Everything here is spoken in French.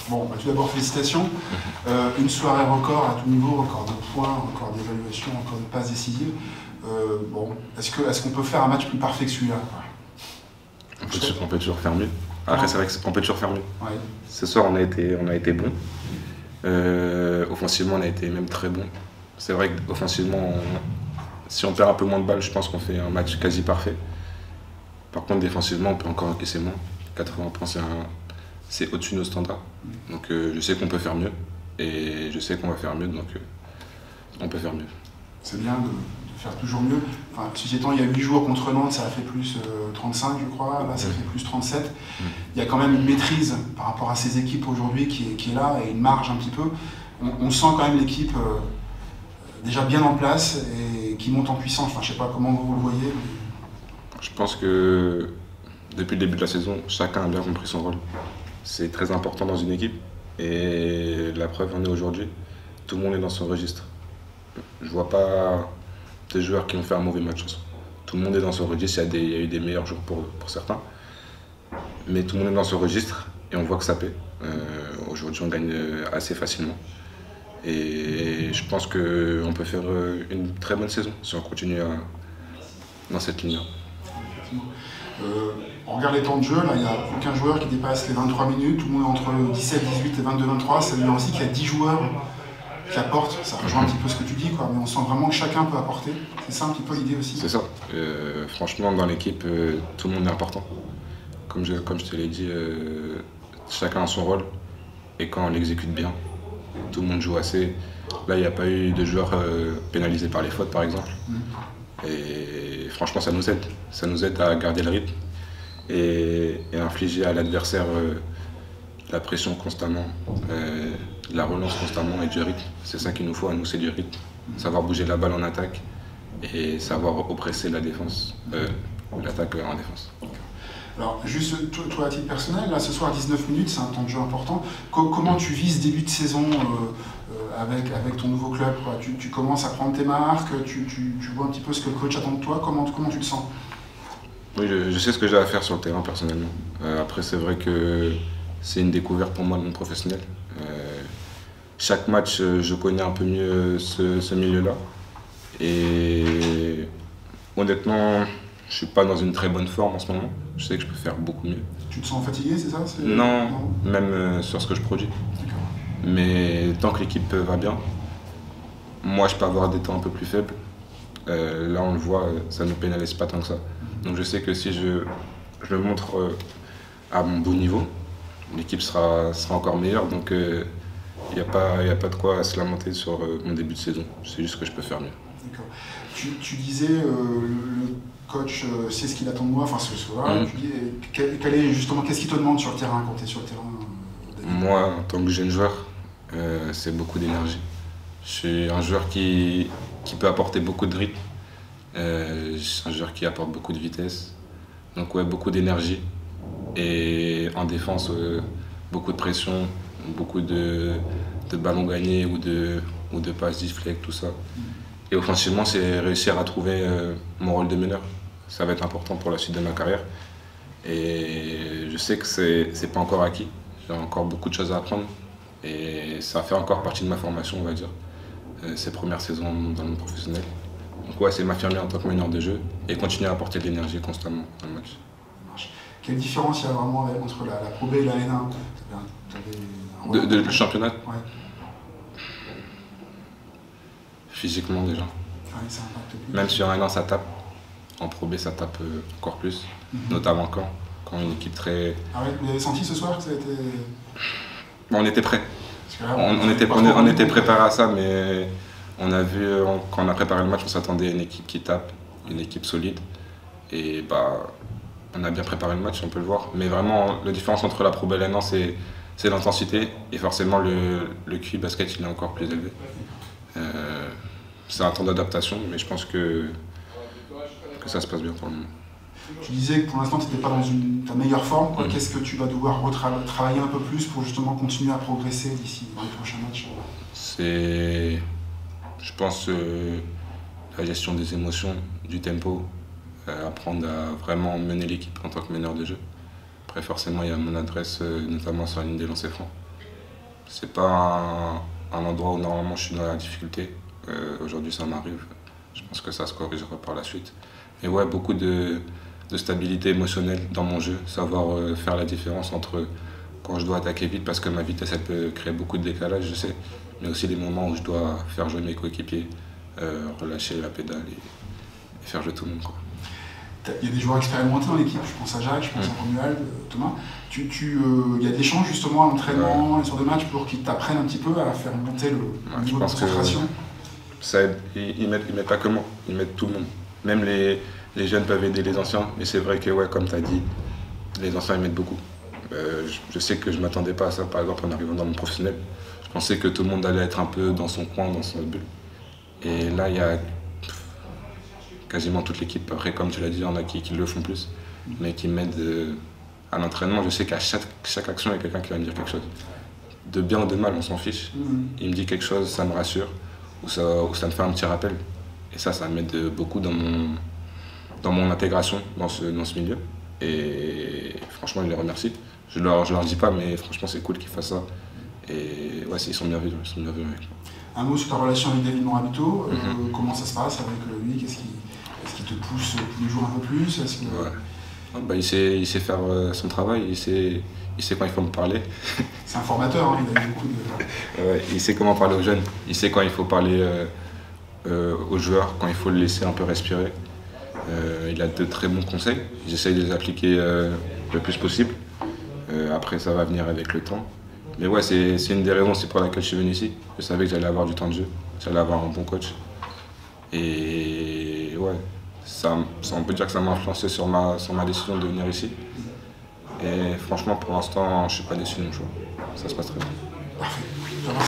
Bon, tout d'abord, félicitations. Une soirée record à tout niveau, record de points, record d'évaluation, record de passes décisives. Bon, est-ce qu'on peut faire un match plus parfait que celui-là? On peut toujours faire mieux. Après, c'est vrai qu'on peut toujours faire mieux. Ouais. Ce soir, on a été bon. Offensivement, on a été même très bon. C'est vrai qu'offensivement, si on perd un peu moins de balles, je pense qu'on fait un match quasi parfait. Par contre, défensivement, on peut encore encaisser moins. 80 points, c'est au-dessus de nos standards. Donc je sais qu'on peut faire mieux. Et je sais qu'on va faire mieux, donc on peut faire mieux. C'est bien de faire toujours mieux. Enfin, ceci étant, il y a 8 jours contre Nantes, ça a fait plus 35, je crois. Là, ça fait plus 37. Il y a quand même une maîtrise par rapport à ces équipes aujourd'hui qui est là, et une marge un petit peu. On sent quand même l'équipe déjà bien en place et qui monte en puissance. Enfin, je ne sais pas comment vous le voyez. Je pense que depuis le début de la saison, chacun a bien compris son rôle. C'est très important dans une équipe. Et la preuve en est aujourd'hui, tout le monde est dans son registre. Je ne vois pas des joueurs qui ont fait un mauvais match. Tout le monde est dans son registre, il y a eu des meilleurs jours pour certains. Mais tout le monde est dans son registre et on voit que ça paie. Aujourd'hui, on gagne assez facilement. Et je pense qu'on peut faire une très bonne saison si on continue dans cette ligne-là. On regarde les temps de jeu, là, il n'y a aucun joueur qui dépasse les 23 minutes, tout le monde est entre 17, 18 et 22, 23. Ça veut dire aussi qu'il y a 10 joueurs qui apportent, ça rejoint un petit peu ce que tu dis, quoi, mais on sent vraiment que chacun peut apporter. C'est ça un petit peu l'idée aussi? C'est ça. Franchement, dans l'équipe, tout le monde est important. Comme je te l'ai dit, chacun a son rôle et quand on l'exécute bien, tout le monde joue assez. Là, il n'y a pas eu de joueurs pénalisés par les fautes, par exemple. Et franchement, ça nous aide. Ça nous aide à garder le rythme et infliger à l'adversaire la pression constamment, la relance constamment et du rythme. C'est ça qu'il nous faut à nous, c'est du rythme. Savoir bouger la balle en attaque et savoir oppresser la défense, l'attaque en défense. Alors, juste toi à titre personnel, là ce soir 19 minutes, c'est un temps de jeu important. Comment tu vis ce début de saison avec ton nouveau club, quoi? Tu commences à prendre tes marques, tu vois un petit peu ce que le coach attend de toi, comment tu le sens? Oui, je sais ce que j'ai à faire sur le terrain personnellement. Après, c'est vrai que c'est une découverte pour moi de mon professionnel. Chaque match, je connais un peu mieux ce milieu-là. Et honnêtement, je suis pas dans une très bonne forme en ce moment. Je sais que je peux faire beaucoup mieux. Tu te sens fatigué, c'est ça? Non, même sur ce que je produis. Mais tant que l'équipe va bien, moi je peux avoir des temps un peu plus faibles. Là on le voit, ça ne nous pénalise pas tant que ça. Donc je sais que si je me montre à mon bon niveau, l'équipe sera encore meilleure. Donc il n'y a pas de quoi se lamenter sur mon début de saison. C'est juste que je peux faire mieux. D'accord. Tu disais, le coach sait ce qu'il attend de moi, enfin ce soir. Tu dis, qu'est-ce qu'il te demande sur le terrain quand tu es sur le terrain? Moi, en tant que jeune joueur, c'est beaucoup d'énergie. Je suis un joueur qui peut apporter beaucoup de rythme. Je suis un joueur qui apporte beaucoup de vitesse. Donc ouais, beaucoup d'énergie. Et en défense, beaucoup de pression, beaucoup de ballons gagnés ou de passes deflect, tout ça. Et offensivement, c'est réussir à trouver mon rôle de meneur. Ça va être important pour la suite de ma carrière. Et je sais que c'est pas encore acquis. J'ai encore beaucoup de choses à apprendre. Et ça fait encore partie de ma formation, on va dire. Ces premières saisons dans le monde professionnel. Donc ouais, c'est m'affirmer en tant que meneur de jeu et continuer à apporter de l'énergie constamment dans le match. Quelle différence il y a vraiment entre la Pro B et la N1? De championnat? Ouais. Physiquement déjà. Ouais, ça impacte plus. Même sur N1 ça tape, en Pro B ça tape encore plus, notamment quand une équipe très... Ah ouais, vous avez senti ce soir que ça a été... Bon, on était prêts. Là, on était préparé à ça, mais on a vu, quand on a préparé le match, on s'attendait à une équipe qui tape, une équipe solide. Et bah, on a bien préparé le match, on peut le voir. Mais vraiment, la différence entre la Pro B et la N1, c'est l'intensité. Et forcément, le QI basket, il est encore plus élevé. C'est un temps d'adaptation, mais je pense que ça se passe bien pour le moment. Tu disais que pour l'instant, tu n'étais pas dans ta meilleure forme. Qu'est-ce que tu vas devoir travailler un peu plus pour justement continuer à progresser d'ici dans les prochains matchs? C'est, je pense, la gestion des émotions, du tempo, apprendre à vraiment mener l'équipe en tant que meneur de jeu. Après, forcément, il y a mon adresse, notamment sur la ligne des lancers francs. C'est pas un endroit où normalement je suis dans la difficulté. Aujourd'hui ça m'arrive. Je pense que ça se corrigera par la suite. Mais ouais, beaucoup de stabilité émotionnelle dans mon jeu, savoir faire la différence entre quand je dois attaquer vite parce que ma vitesse elle peut créer beaucoup de décalage, je sais, mais aussi les moments où je dois faire jouer mes coéquipiers, relâcher la pédale et faire jouer tout le monde, quoi. Il y a des joueurs expérimentés dans l'équipe, je pense à Jacques, je pense à Romuald, Thomas. Il y a des échanges justement à l'entraînement, sur des matchs pour qu'ils t'apprennent un petit peu à faire monter le niveau de concentration. Ça aide. Ils mettent pas que moi, ils mettent tout le monde. Même les jeunes peuvent aider les anciens, mais c'est vrai que, ouais, comme tu as dit, les anciens ils mettent beaucoup. Je sais que je ne m'attendais pas à ça, par exemple, en arrivant dans mon professionnel. Je pensais que tout le monde allait être un peu dans son coin, dans son bulle. Et là, il y a quasiment toute l'équipe. Après, comme tu l'as dit, il y en a qui le font plus, mais qui m'aident à l'entraînement. Je sais qu'à chaque action, il y a quelqu'un qui va me dire quelque chose. De bien ou de mal, on s'en fiche. Il me dit quelque chose, ça me rassure, ou ça me fait un petit rappel. Et ça m'aide beaucoup dans mon intégration dans ce milieu. Et franchement, je les remercie. Je leur dis pas, mais franchement, c'est cool qu'ils fassent ça. Et ouais, ils sont bienvenus. Avec moi. Un mot sur ta relation avec David Morabito. Comment ça se passe avec lui? Est-ce qu'il te pousse tous les jours un peu plus? Ouais. Il sait faire son travail, il sait quand il faut me parler. C'est un formateur, hein, il a eu beaucoup de... Ouais, il sait comment parler aux jeunes, il sait quand il faut parler aux joueurs, quand il faut le laisser un peu respirer. Il a de très bons conseils, j'essaye de les appliquer le plus possible. Après, ça va venir avec le temps. Mais ouais, c'est une des raisons pour laquelle je suis venu ici. Je savais que j'allais avoir du temps de jeu, j'allais avoir un bon coach. Et ouais, on peut dire que ça m'a influencé sur ma décision de venir ici. Et franchement, pour l'instant, je ne suis pas déçu de mon choix. Ça se passe très bien. Parfait.